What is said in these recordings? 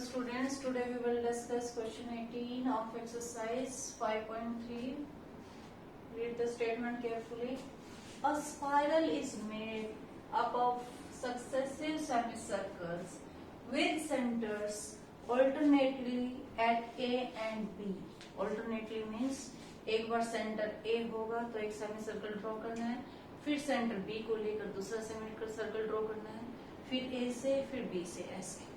students, today we will discuss question 18 of exercise 5.3. Read the statement carefully. A spiral is made up of successive semicircles with centers alternately at A and B. Alternately means एक बार centre A होगा तो एक semicircle draw करना है, फिर centre B को लेकर दूसरा सेमीसर्कल ड्रॉ करना है, फिर A से फिर B से ऐसे.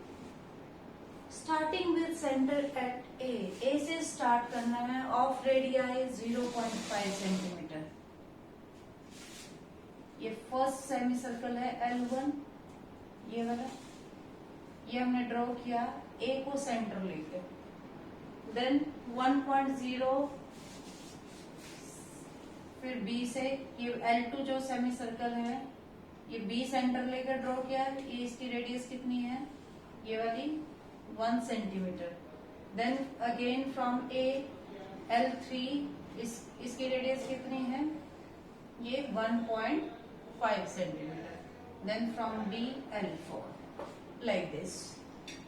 स्टार्टिंग विद सेंटर एट ए से स्टार्ट करना है. Of radii 0.5 centimetre. ये फर्स्ट सेमी सर्कल है L1, ये वाला, ये हमने ड्रॉ किया ए को सेंटर लेकर. देन 1.0 फिर बी से ये L2 जो सेमी सर्कल है ये बी सेंटर लेकर ड्रॉ किया. ये इसकी रेडियस कितनी है, ये वाली 1 centimetre. Then again from A L3 इसकी रेडियस कितनी है, ये 1.5 centimetre. Then from B L4 like this.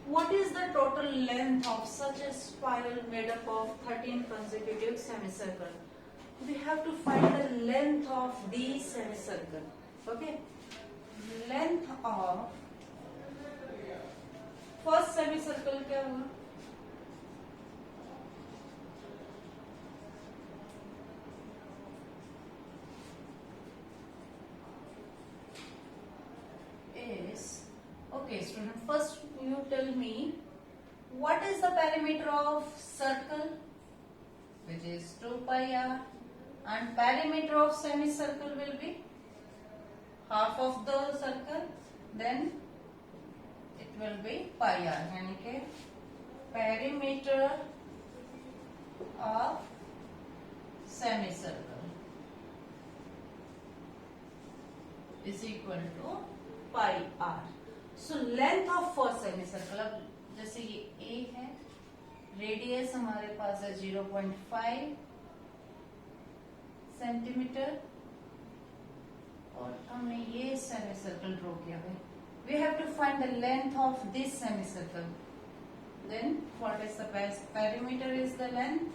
What is the total length of such a spiral made up of 13 consecutive semicircles? We have to find the length of these semicircles. Okay, length of first semi circle क्या हुआ, is okay student. First you tell me what is the perimeter of circle, which is 2 pi r, and perimeter of semicircle will be half of the circle. Then it will be pi r, यानी कि perimeter of semicircle is equal to pi r. So length of first semicircle, अब जैसे ये A है, radius हमारे पास है 0.5 centimetre और हमने ये सेमीसर्कल ड्रॉ किया है. We have to find the length of this semicircle. Then what is the perimeter is the length.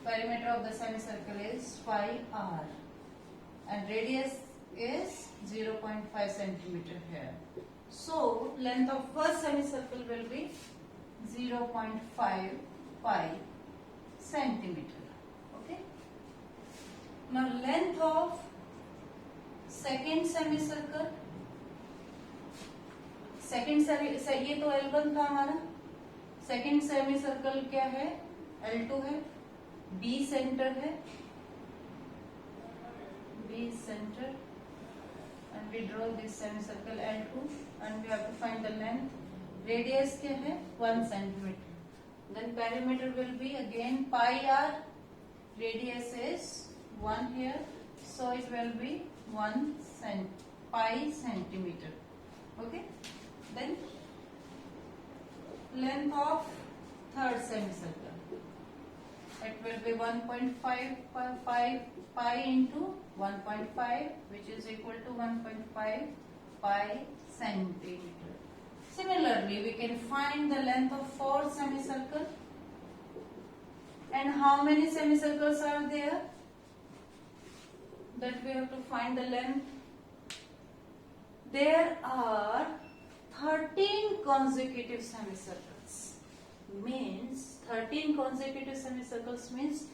Perimeter of the semicircle is pi r and radius is 0.5 centimeter here. So length of first semicircle will be 0.5 pi centimeter. Okay. Now length of second semicircle. Second ये तो L1 था हमारा. Second semi circle क्या है, L2 है. B centre है, B centre, and we draw this semi circle L2 and we have to find the length. Radius क्या है, 1 centimeter. Then perimeter will be again pi r. Radius is 1 here, so it will be 1 pi centimeter. Okay. Then length of third semicircle, it will be 1.5 pi into 1.5, which is equal to 1.5 pi centimeter. Similarly, we can find the length of fourth semicircle. And how many semicircles are there? That we have to find the length. There are 13 consecutive semicircles. Means 13 consecutive semicircles means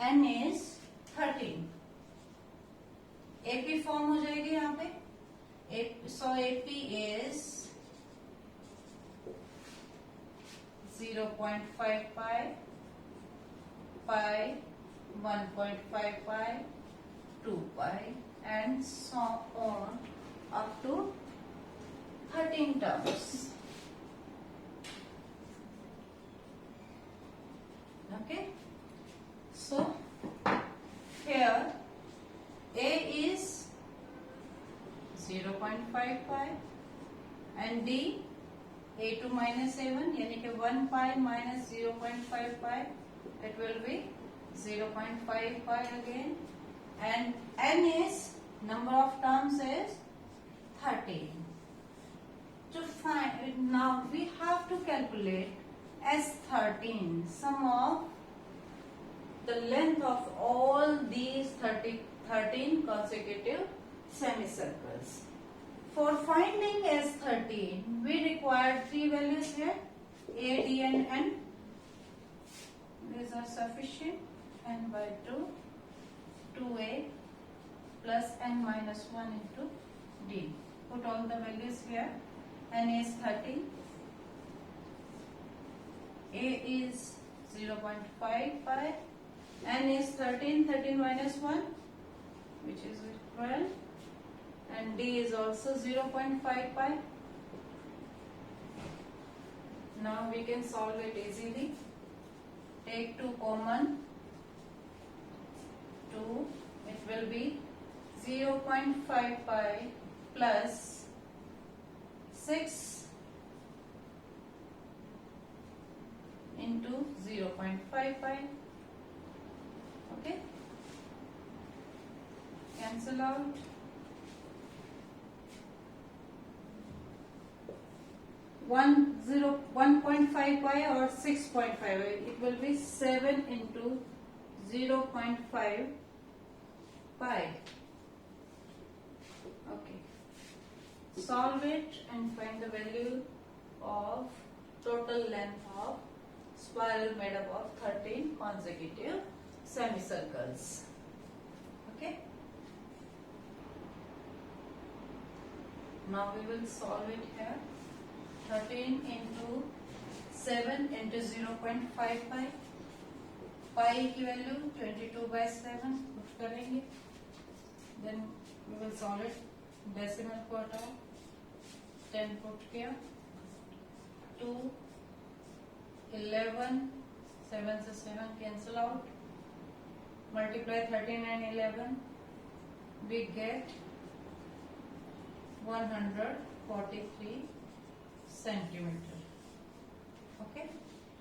n is 13. AP form हो जाएगी यहाँ पे. So AP is 0.5 pi, pi, 1.5 pi, 2 pi, and so on up to 13 terms. Okay. So here A is 0.5 pi and D A2 minus A1 यानी कि 1 pi minus 0.5 pi, it will be 0.5 pi again, and N is number of terms is 13. To find now we have to calculate S13, sum of the length of all these 13 consecutive semicircles. For finding S13, we require three values here, A, D and N. These are sufficient. N by 2, 2A plus N minus 1 into D. Put all the values here. N is 30. A is 0.5 pi. N is 13, 13 minus 1, which is 12. And D is also 0.5 pi. Now we can solve it easily. Take 2 common. 2, it will be 0.5 pi plus 6 into 0.5 pi. Okay, cancel out. 1.5 pi or 6.5, it will be 7 into 0.5 pi. Okay, solve it and find the value of total length of spiral made up of 13 consecutive semicircles. Okay, now we will solve it here. 13 into 7 into 0.5 pi. Pi की value 22/7 put करेंगे. Then we will solve it. Decimal को हटाओ. 10 put किया. 2, 11, 7 से 7 cancel out. Multiply 13 and 11. We get 143 centimeter. Okay.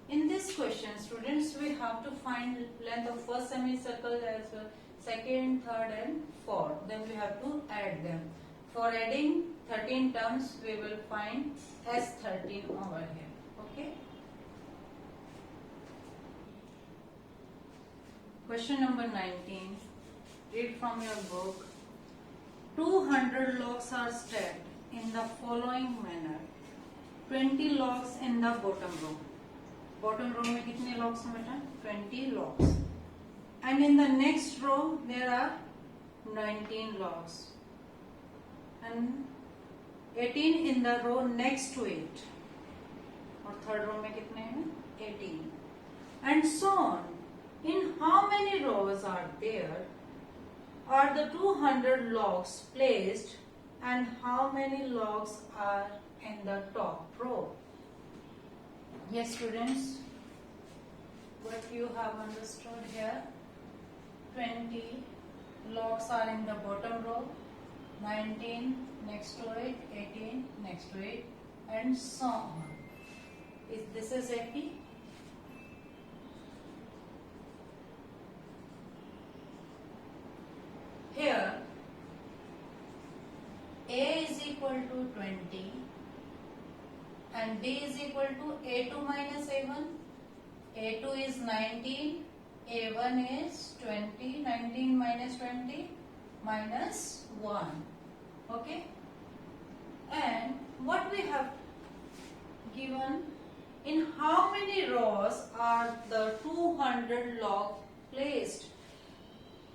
In this question, students, we have to find length of first semicircle as well, second, third, and fourth. Then we have to add them. For adding 13 terms, we will find S13 over here. Okay. Question number 19. Read from your book. 200 logs are stacked in the following manner. 20 logs in the bottom row. Bottom row में कितने logs हैं बेटा? 20 logs. And in the next row there are 19 logs. And 18 in the row next to it. और third row में कितने हैं? 18. And so on. In how many rows are there? Are the 200 logs placed? And how many logs are in the top row? Yes, students, what you have understood here, 20 logs are in the bottom row, 19 next to it, 18 next to it, and so on. If this is AP, here A is equal to 20 and B is equal to A2 minus A1. A2 is 19, A1 is 20, 19 minus 20 minus 1. Okay. And what we have given, in how many rows are the 200 log placed?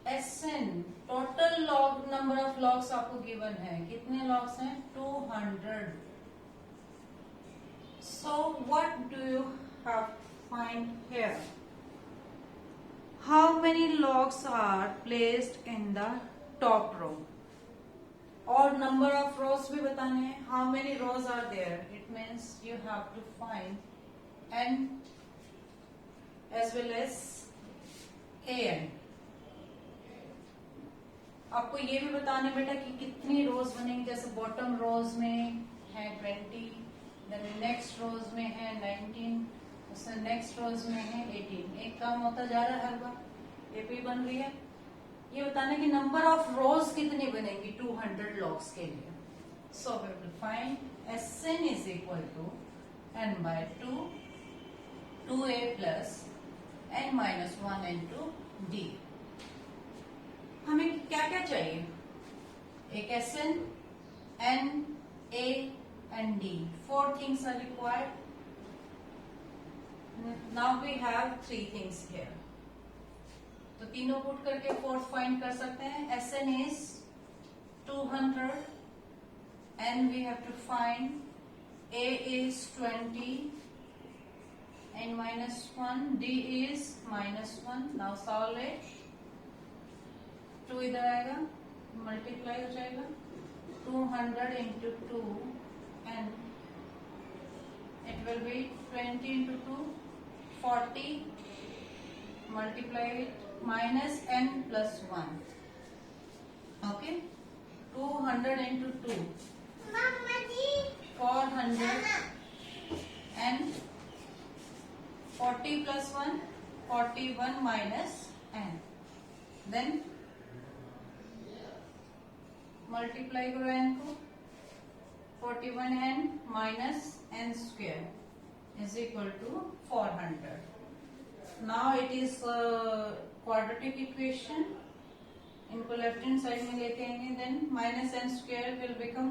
SN, total log number of logs आपको given है. कितने logs हैं? 200. So what do you have to find here? How many logs are placed in the top row? और number of rows भी बताने हैं. How many rows are there? It means you have to find N as well as AN. आपको ये भी बताने बेटा कि कितनी रोज बनेंगी. जैसे बॉटम रोज में है 20, देन नेक्स्ट रोज में है 19, उससे नेक्स्ट रोज में है 18. एक काम होता जा रहा है हर बार. एपी बन रही है. ये बताने की नंबर ऑफ रोज कितनी बनेंगी 200 लॉग्स के लिए. So we will find SN is equal to N by 2 2a plus n minus 1 into d. हमें क्या क्या चाहिए? एक Sn, n, a and d. 4 things are required. Now we have 3 things here. तो तीनों पुट करके फोर्थ फाइंड कर सकते हैं. Sn is 200, n we have to find, a is 20, n minus 1, d is minus 1. Now solve it. 2 इधर आएगा, multiply हो जाएगा. 200 into 2 and it will be 20 into 2, 40. Multiply it, minus n plus 1. Okay, 200 into 2, 400 and 40 plus 1, 41 minus n. Then multiply करो n को. 41n minus n square is equal to 400. Now it is quadratic equation. इनको left hand side में लेते हैं. Then minus n square will become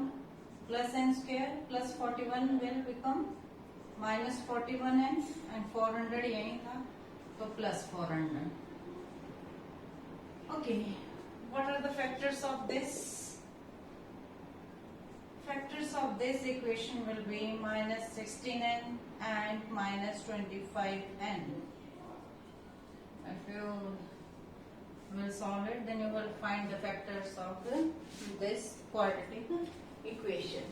plus n square, plus 41 will become minus 41n and 400 यही था तो plus 400. Okay, what are the factors of this? Factors of this equation will be minus 16n and minus 25n. If you will solve it, then you will find the factors of this quadratic equation.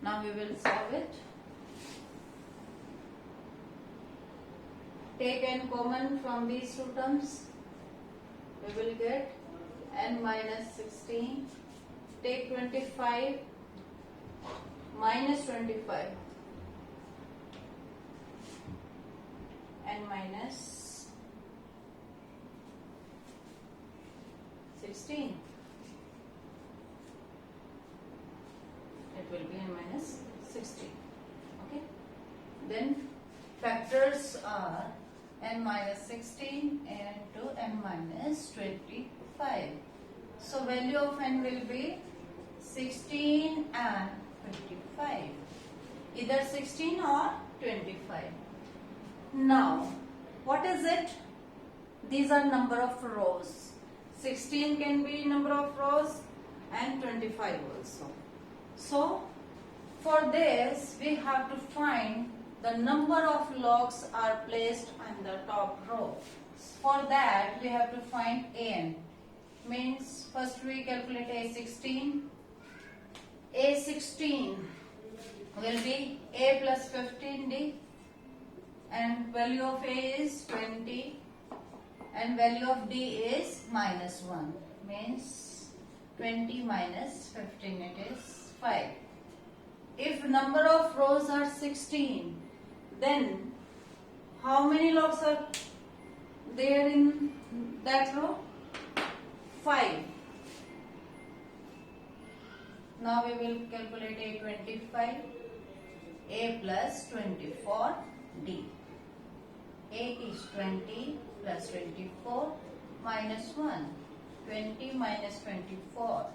Now we will solve it. Take n common from these two terms. We will get n minus 16. Take 25 minus 25 and minus 16. It will be n minus 16. Okay. Then factors are n minus 16 into n minus 25. So value of n will be 16 and 25. Either 16 or 25. Now, what is it? These are number of rows. 16 can be number of rows and 25 also. So, for this, we have to find the number of logs are placed on the top row. For that, we have to find an. Means first we calculate A16. A16 will be A plus 15D and value of A is 20 and value of D is minus 1. Means 20 minus 15, it is 5. If number of rows are 16, then how many logs are there in that row? 5. Now we will calculate A25. A plus 24 D. A is 20 plus 24 minus 1. 20 minus 24.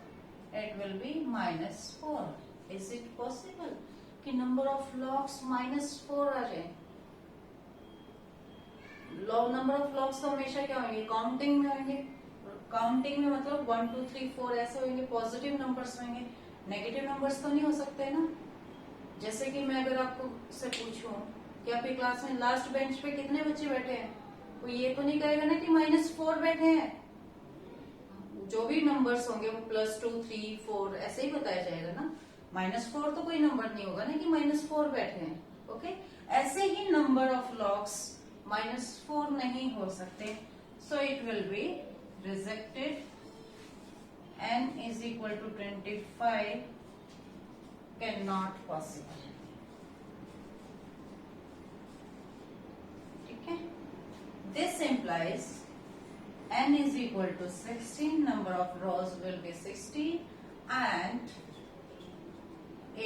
It will be minus 4. Is it possible कि number of logs minus 4 आ जाए? Number of logs तो हमेशा क्या होंगे? Counting में होंगे. Counting में मतलब 1 2 3 4 ऐसे होंगे. पॉजिटिव नंबर्स होंगे. नेगेटिव नंबर्स तो नहीं हो सकते ना. जैसे कि मैं अगर आपको से पूछूं कि आपकी क्लास में लास्ट बेंच पे कितने बच्चे बैठे हैं, तो ये तो नहीं कहेगा ना कि -4 बैठे हैं. जो भी नंबर्स होंगे वो +2 3 4 ऐसे ही बताया जाएगा ना. -4 तो कोई नंबर नहीं होगा ना कि -4 बैठे हैं. ओके, ऐसे ही नंबर ऑफ लॉग्स -4 नहीं हो सकते. So it will be rejected. n is equal to 25 cannot possible. ठीक है. This implies n is equal to 16. Number of rows will be 16 and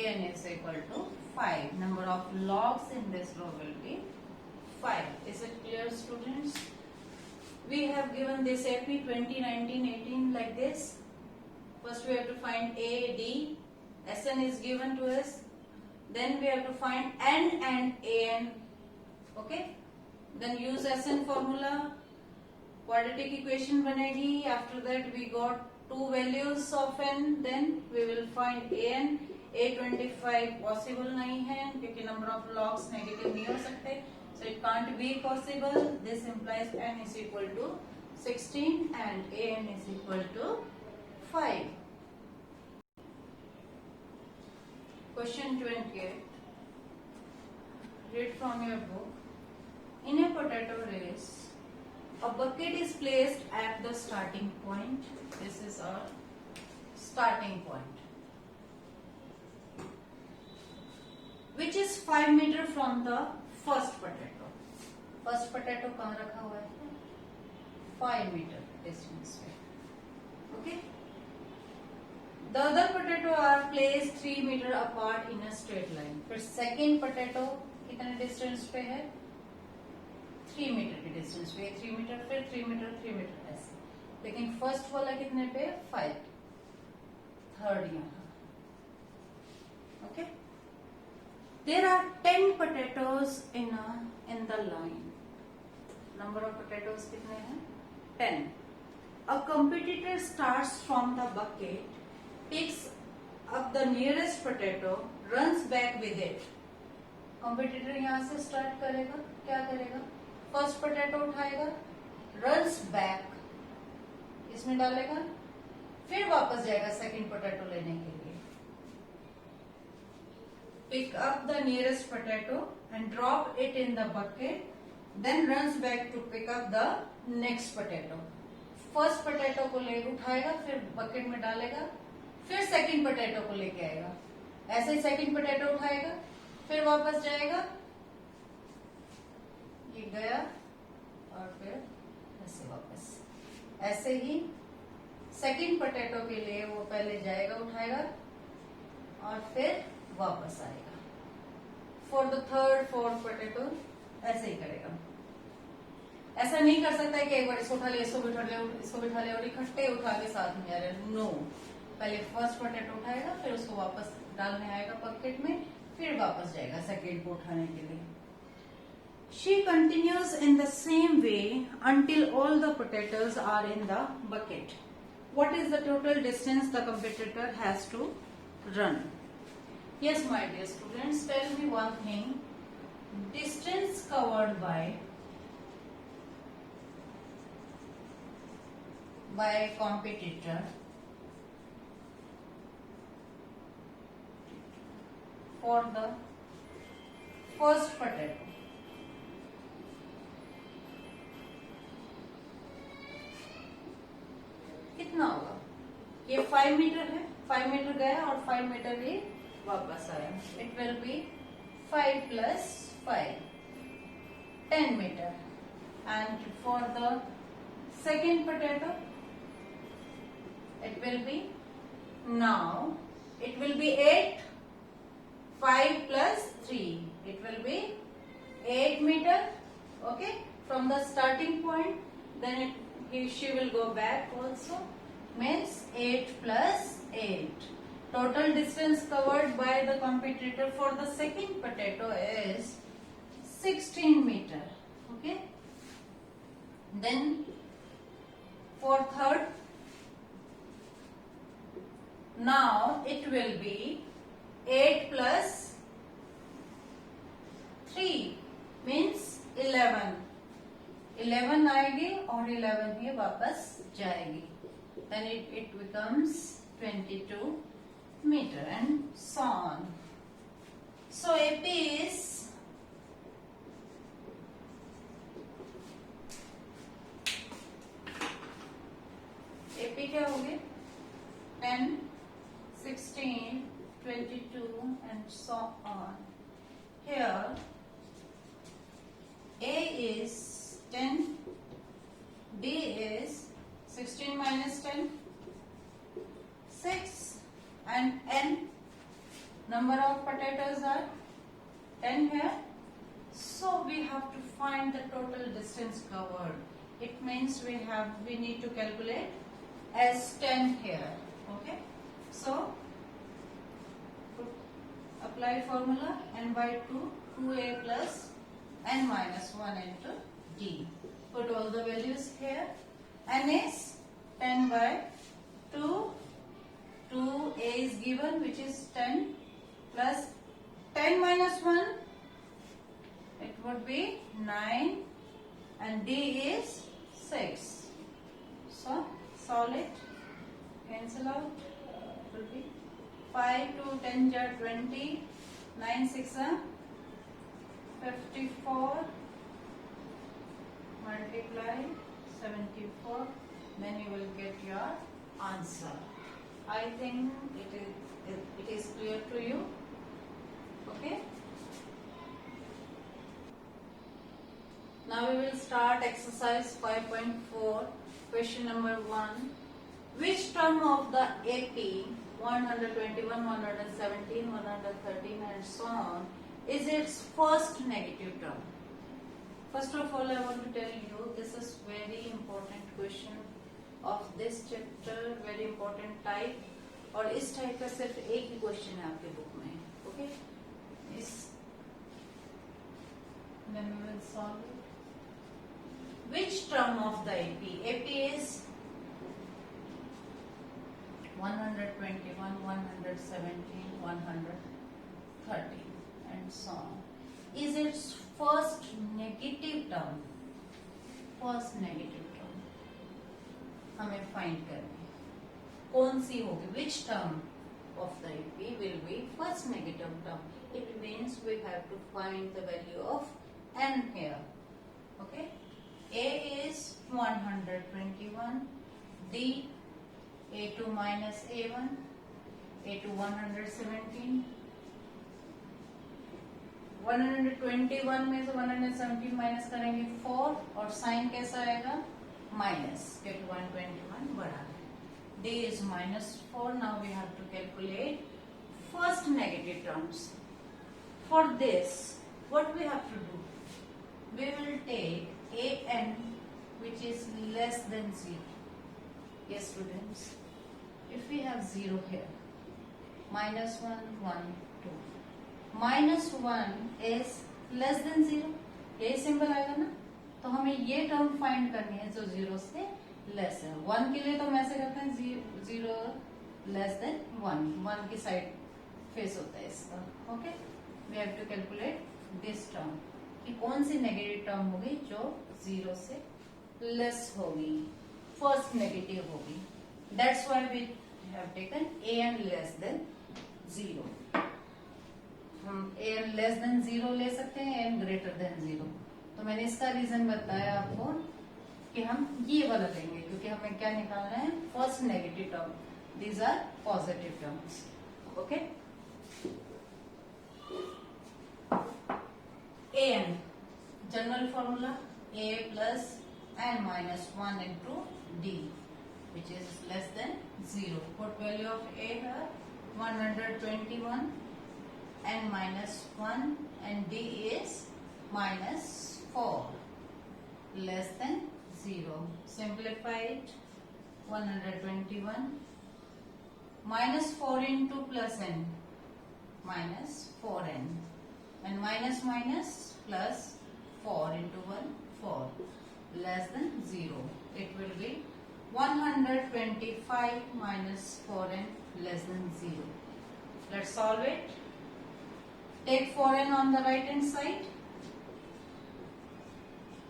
an is equal to 5. Number of logs in this row will be 5. Is it clear, students? We have given this AP 20, 19, 18 like this. First we have to find A, D. Sn is given to us. Then we have to find N and An. Okay? Then use Sn formula. Quadratic equation banegi. After that we got two values of n. Then we will find An. A25 possible नहीं है क्योंकि number of logs negative नहीं हो सकते. So it can't be possible. This implies n is equal to 16 and An is equal to 5. Question 28. Read from your book. In a potato race, a bucket is placed at the starting point. This is our starting point, which is 5 meters from the first potato. First potato कहाँ रखा हुआ है? 5 meter distance पे. Okay. The other potato are placed 3 meter apart in a straight line. फिर second potato कितने distance पे है? 3 meter की distance पे. 3 meter फिर 3 meter 3 meter ऐसे. लेकिन first वाला कितने पे? 5. Third यहाँ. Okay. There are 10 potatoes in the line. Number of potatoes कितने हैं? 10. A competitor starts from the bucket, picks up the nearest potato, runs back with it. Competitor यहाँ से start करेगा, क्या करेगा? First potato उठाएगा, runs back, इसमें डालेगा, फिर वापस जाएगा second potato लेने के लिए. Pick up the nearest potato and drop it in the bucket, then runs back to pick up the next potato. First potato को ले उठाएगा, फिर bucket में डालेगा, फिर second potato को लेके आएगा. ऐसे ही second potato उठाएगा, फिर वापस जाएगा, ये गया और फिर ऐसे वापस. ऐसे ही second potato के लिए वो पहले जाएगा, उठाएगा और फिर वापस आएगा. For the third, fourth potato ऐसे ही करेगा. ऐसा नहीं कर सकता है कि एक बार इसको उठा ले, इसको बिठा ले, इसको बिठा ले और इकट्ठे उठा के साथ में जा रहे. नो, पहले फर्स्ट पोटैटो उठाएगा, फिर उसको वापस डालने आएगा बकेट में, फिर वापस जाएगा सेकेंड को उठाने के लिए. She continues in the same way until all the potatoes are in the bucket. What is the total distance the competitor has to run? Yes, my dear students, tell me one thing. Distance covered by competitor for the first potato. कितना होगा? ये 5 metre है, 5 metre गया और 5 metre ही वापस आया. It will be 5 plus 5, 10 meter. And for the second potato, it will be, now it will be 8, 5 plus 3, it will be 8 meter. Okay, from the starting point, then she will go back also, means 8 plus 8. Total distance covered by the competitor for the second potato is 16 meter. Okay, then for third, now it will be 8 plus 3 means 11. 11 आएगी और 11 ही वापस जाएगी. Then it becomes 22 meter and so on. So AP is क्या हो गए? 10, 16, 22 and so on. Here A is 10, B is 16 minus 10, 6, and N number of potatoes are have to find the total distance covered. It means we need to calculate as 10 here. Okay, so apply formula n by 2, 2a plus n minus 1 into d. Put all the values here. N is 10 by 2. 2a is given, which is 10 plus 10 minus 1. It would be 9 and d is 6. So solve it. Cancel out. It will be 5 to 10 jar 20. 9 6 54. Multiply 74. Then you will get your answer. I think it is clear to you. Okay. Now we will start exercise 5.4. Question number 1. Which term of the AP 121, 117, 113 and so on is its first negative term? First of all, I want to tell you this is very important question of this chapter, very important type. और इस type का सिर्फ एक ही question है आपके book में. Okay, इस then we will solve it. Which term of the AP? AP is 121, 117, 130 and so on. Is its first negative term? First negative term हमें find करनी है. कौन सी होगी? Which term of the AP will be first negative term? It means we have to find the value of n here. Okay. A is 121. D A2 minus A1, A2 117. 121 में से 117 minus करेंगे 4 और sign कैसा आएगा? Minus, क्योंकि 121 बड़ा है. D is minus 4. Now we have to calculate first negative terms. For this, what we have to do? We will take an which is less than 0. Yes, students. If we have 0 here, minus 1, 1, 2. Minus 1 is less than 0. यही symbol आएगा ना. तो हमें ये term find करनी है जो 0 से लेस है. 1 के लिए तो हम ऐसे करते हैं 0 लेस देन 1. 1 की साइड फेस होता है इसका. Okay, we have to calculate this term कि कौन सी नेगेटिव टर्म होगी जो 0 से लेस होगी, फर्स्ट नेगेटिव होगी. That's why we have taken an less than 0. हम an लेस देन 0 ले सकते हैं, an ग्रेटर देन 0. तो मैंने इसका रीजन बताया आपको कि हम ये वाला लेंगे क्योंकि हमें क्या निकालना है? First negative term. These are positive terms. Okay. an general formula a plus n minus 1 into d which is less than 0. Put value of a here 121, n minus 1 and d is minus 4 less than 0. Simplify it. 121 minus 4 into plus n minus 4n and minus minus plus 4 into 1 4 less than 0. It will be 125 minus 4n less than 0. Let's solve it. Take 4n on the right hand side.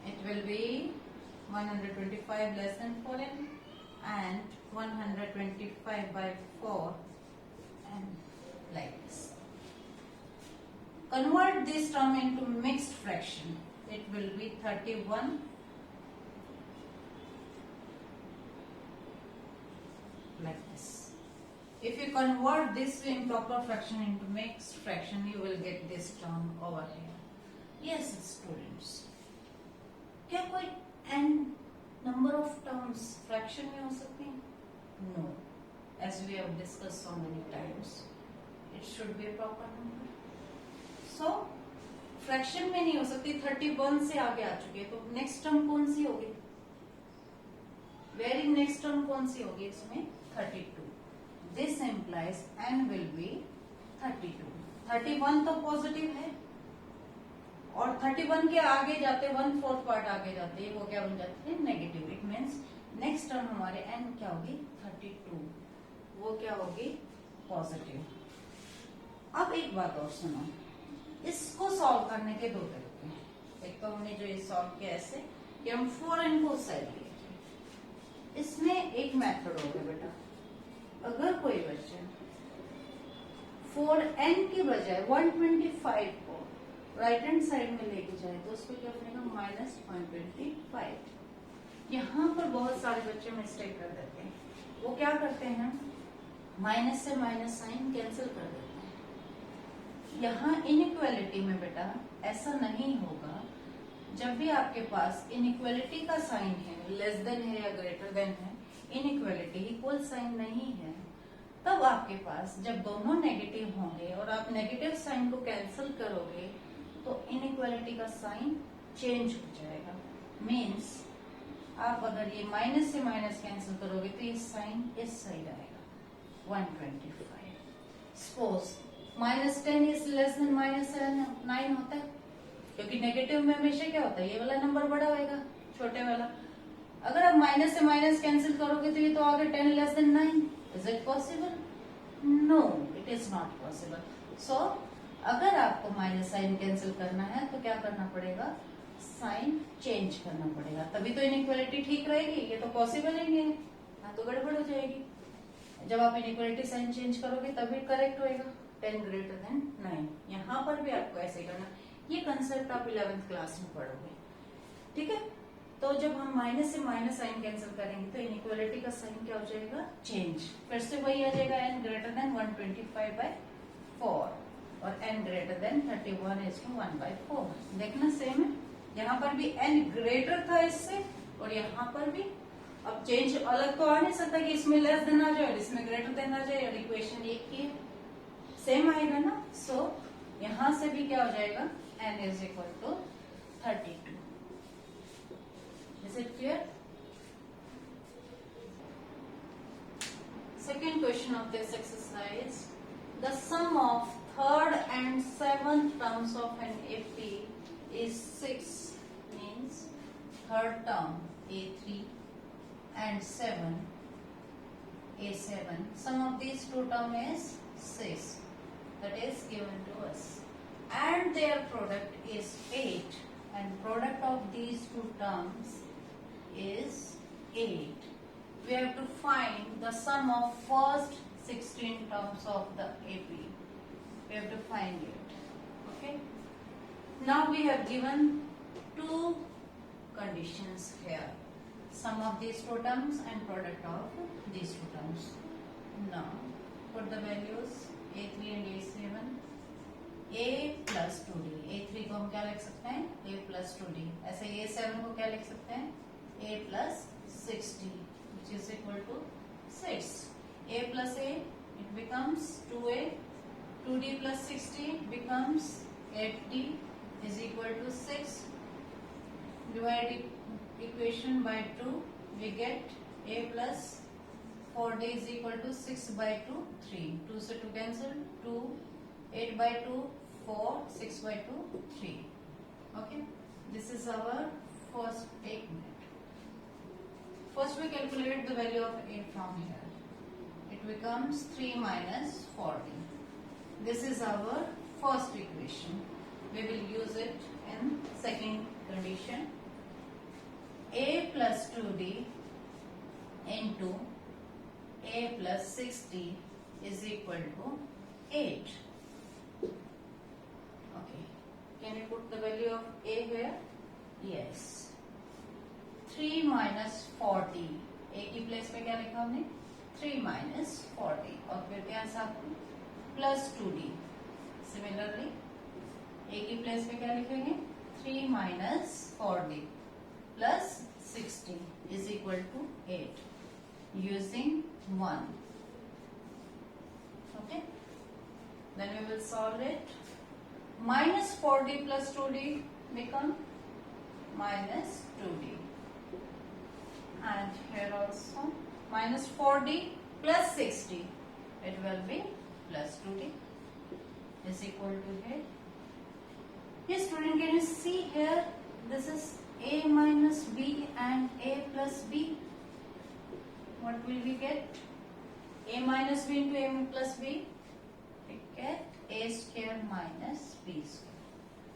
It will be 125 less than 4n and 125 by 4 and like this. Convert this term into mixed fraction. It will be 31 like this. If you convert this improper fraction into mixed fraction, you will get this term over here. Yes, students. क्या कोई n number of terms fraction में हो सकती हैं? No. As we have discussed so many times, it should be a proper number. So, fraction में नहीं हो सकती, 31 से आगे आ चुकी है, तो नेक्स्ट टर्म कौन सी होगी, वेरी नेक्स्ट टर्म कौन सी होगी इसमें, 32. This implies n will be 32. 31 तो पॉजिटिव है और 31 के आगे जाते 1/4 पार्ट आगे जाते वो क्या बन जाते हैं, negative. It means next term हमारे n क्या होगी, 32. वो क्या होगी, पॉजिटिव. अब एक बात और सुनो, इसको सॉल्व करने के दो तरीके हैं. एक तो हमने जो ये सॉल्व किया ऐसे कि हम 4n को साइड लिए. इसमें एक मेथड होगा बेटा, अगर कोई बच्चा 4n की बजाय 125 को राइट हैंड साइड में लेके जाए तो उसको क्या बनेगा, -0.25. यहाँ पर बहुत सारे बच्चे मिस्टेक कर देते हैं. वो क्या करते हैं, माइनस से माइनस साइन कैंसिल कर देते हैं. यहाँ इनइक्वालिटी में बेटा ऐसा नहीं होगा. जब भी आपके पास इनइक्वालिटी का साइन है, लेस देन है या ग्रेटर देन है, इनइक्वालिटी इक्वल साइन नहीं है, तब आपके पास जब दोनों नेगेटिव होंगे और आप नेगेटिव साइन को कैंसिल करोगे तो इनइक्वालिटी का साइन चेंज हो जाएगा. मीन्स आप अगर ये माइनस से माइनस कैंसिल करोगे तो ये साइन इस साइड आएगा, 125. सपोज -10 इज लेस देन -9 होता है, क्योंकि नेगेटिव में हमेशा क्या होता है, ये वाला नंबर बड़ा होगा, छोटे वाला. अगर आप माइनस से माइनस कैंसिल करोगे तो ये तो आगे 10 less than 9. Is it possible? No, it is not possible. So अगर आपको माइनस साइन कैंसिल करना है तो क्या करना पड़ेगा, साइन चेंज करना पड़ेगा, तभी तो इनइक्वालिटी ठीक रहेगी. ये तो पॉसिबल ही नहीं है, हाँ तो गड़बड़ हो जाएगी. जब आप इनइक्वालिटी साइन चेंज करोगे तभी करेक्ट होएगा, 10 ग्रेटर देन 9. यहाँ पर भी आपको ऐसे करना. ये कंसेप्ट आप 11th क्लास में पढ़ोगे, ठीक है. तो जब हम माइनस से माइनस साइन कैंसिल करेंगे तो इनइक्वालिटी का साइन क्या हो जाएगा, चेंज. फिर से वही आ जाएगा, n ग्रेटर देन 125/4 और n ग्रेटर देन 31:1/4. देखना सेम है, यहाँ पर भी n ग्रेटर था इससे और यहाँ पर भी. अब चेंज अलग तो आ नहीं सकता कि इसमें लेस देन आ जाए और इसमें ग्रेटर देन आ जाए और इक्वेशन एक ही है, सेम आएगा ना. सो यहाँ से भी क्या हो जाएगा, n is equal to 32. Is it clear? Second question of this exercise. The sum of third and seventh terms of an AP is 6. Means third term A3 and 7 A7. Sum of these two terms is 6. That is given to us. And their product is 8. And product of these two terms is 8. We have to find the sum of first 16 terms of the AP. We have to find it. Okay. Now we have given two conditions here. Sum of these two terms and product of these two terms. Now put the values A3 and A7. A plus 2D. A3 को हम क्या लिख सकते हैं, A plus 2D. ऐसे A7 को क्या लिख सकते हैं, A plus 6D, which is equal to 6. A plus A, it becomes 2A. 2D plus 6D becomes 8D is equal to 6. Divide equation by 2, we get A plus 4D is equal to 6/2, 3. 2 से 2 cancel, 2, 8/2, 4, 6/2, 3. Okay, this is our first 8 minute. First we calculate the value of A from here. It becomes 3 minus 40. This is our first equation. We will use it in second condition. A plus 2D into A plus 6D is equal to 8. Okay. Can you put the value of A here? Yes. 3 minus 40. A की place पे क्या लिखा हमने, 3 minus 40 और फिर क्या साथ में प्लस 2D. सिमिलरली A की प्लेस पे क्या लिखेंगे, 3 minus 4D plus 60 is equal to 8 using 1. Okay, then we will solve it. minus 4d plus 2d become minus 2d. And here also minus 4d plus 6d, it will be plus 2d is equal to here. Yes, student, can you see here? This is a minus b and a plus b. What will we get? A minus b into a plus b. We get a square minus b square.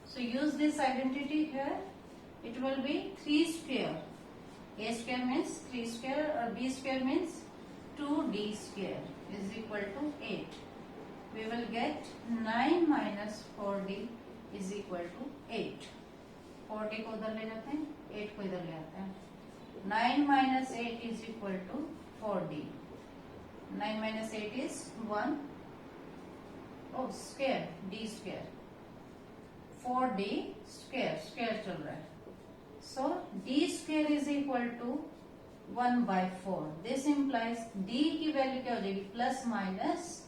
So use this identity here. It will be 3 square. A square means 3 square or b square means 2d square is equal to 8. We will get 9 minus 4d is equal to 8. 4d को उधर ले जाते हैं, 8 को इधर ले आते हैं. 9 minus 8 is equal to 4d. 9 minus 8 is 1. Oh, square, d square. 4d square, square चल रहा है. So d square is equal to 1 by 4. This implies d की वैल्यू क्या हो जाएगी? Plus minus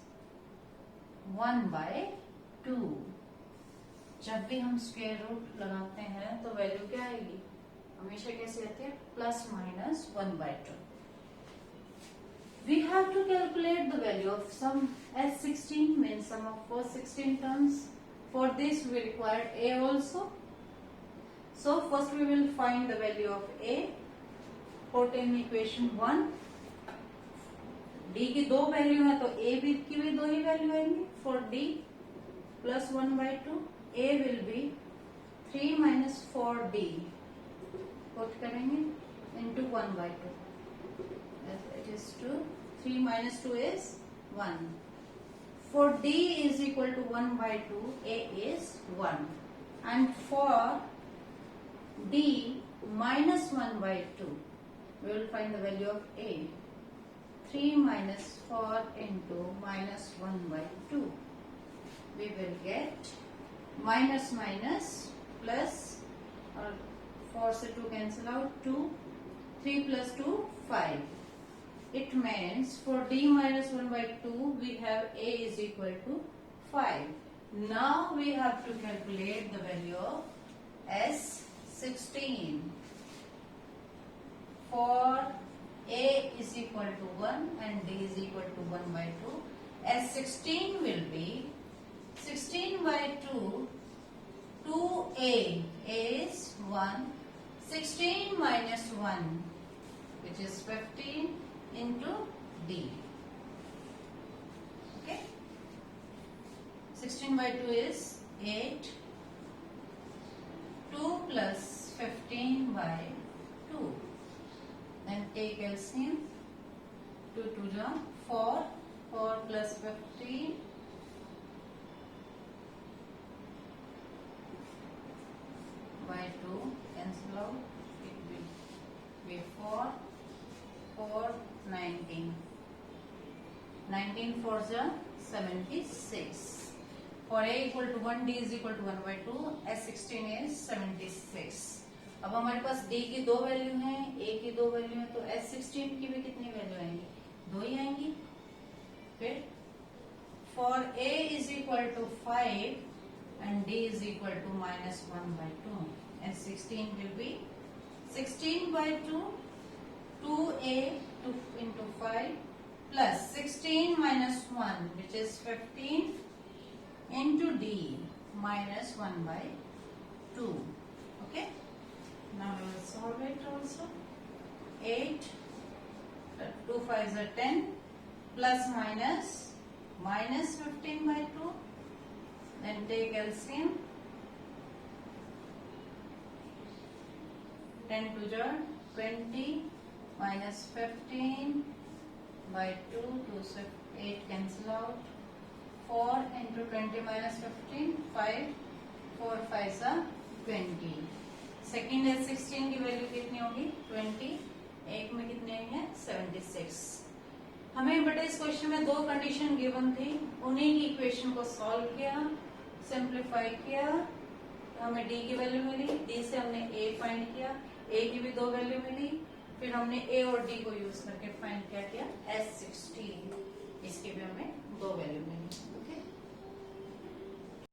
1 by 2. जब भी हम स्क्वायर रूट लगाते हैं तो वैल्यू क्या आएगी? हमेशा कैसे आती है? Plus minus 1 by 2. We have to calculate the value of sum S16 means sum of first 16 terms. For this we require a also. So first we will find the value of a. Put in equation 1. d की दो value है तो a भी की भी दो ही value आएंगी. For d plus 1 by 2, a will be 3 minus 4d. Put करेंगे into 1 by 2. It is 2. 3 minus 2 is 1. For d is equal to 1 by 2, a is 1. And for d minus 1 by 2, we will find the value of a. 3 minus 4 into minus 1 by 2. We will get minus minus plus, or 4 से 2 cancel out, 2. 3 plus 2, 5. It means for d minus 1 by 2, we have a is equal to 5. Now we have to calculate the value of S16. For a is equal to 1 and d is equal to 1 by 2, S16 will be 16 by 2, 2a. A is 1. 16 minus 1, which is 15 into d. Okay. 16 by 2 is 8. 2 plus 15 by 2. Then take LCM. 2 2 ja 4. 4 plus 15. By 2 cancel out. It will be 4. 4 19. 19 4 ja 76. For a equal to 1, d is equal to 1 by 2. S16 is 76. अब हमारे पास d की दो value हैं, a की दो value हैं, तो S16 की भी कितनी वैल्यू आएंगी? दो ही आएंगी. फिर for a is equal to 5 and d is equal to minus 1 by 2. S16 will be 16 by 2, 2a into 5 plus 16 minus 1, which is 15 into d minus 1 by 2. Okay. Now we will solve it also. 8, 2 5s are 10, plus minus 15 by 2. Then take LCM. 10 to the 20 minus 15 by 2 to 8 cancel out. 4 into 20 minus 15, 5. 4 5s are 20. Second S16 की value कितनी होगी? 20. एक में कितने आएंगे? 76. हमें but इस question में दो कंडीशन गिवन थी, उन्हीं की इक्वेशन को सॉल्व किया, सिंप्लीफाई किया, तो हमें d की वैल्यू मिली. d से हमने a फाइंड किया, a की भी दो वैल्यू मिली, फिर हमने a और d को यूज करके फाइंड किया S16. इसकी भी हमें दो वैल्यू मिली. ओके.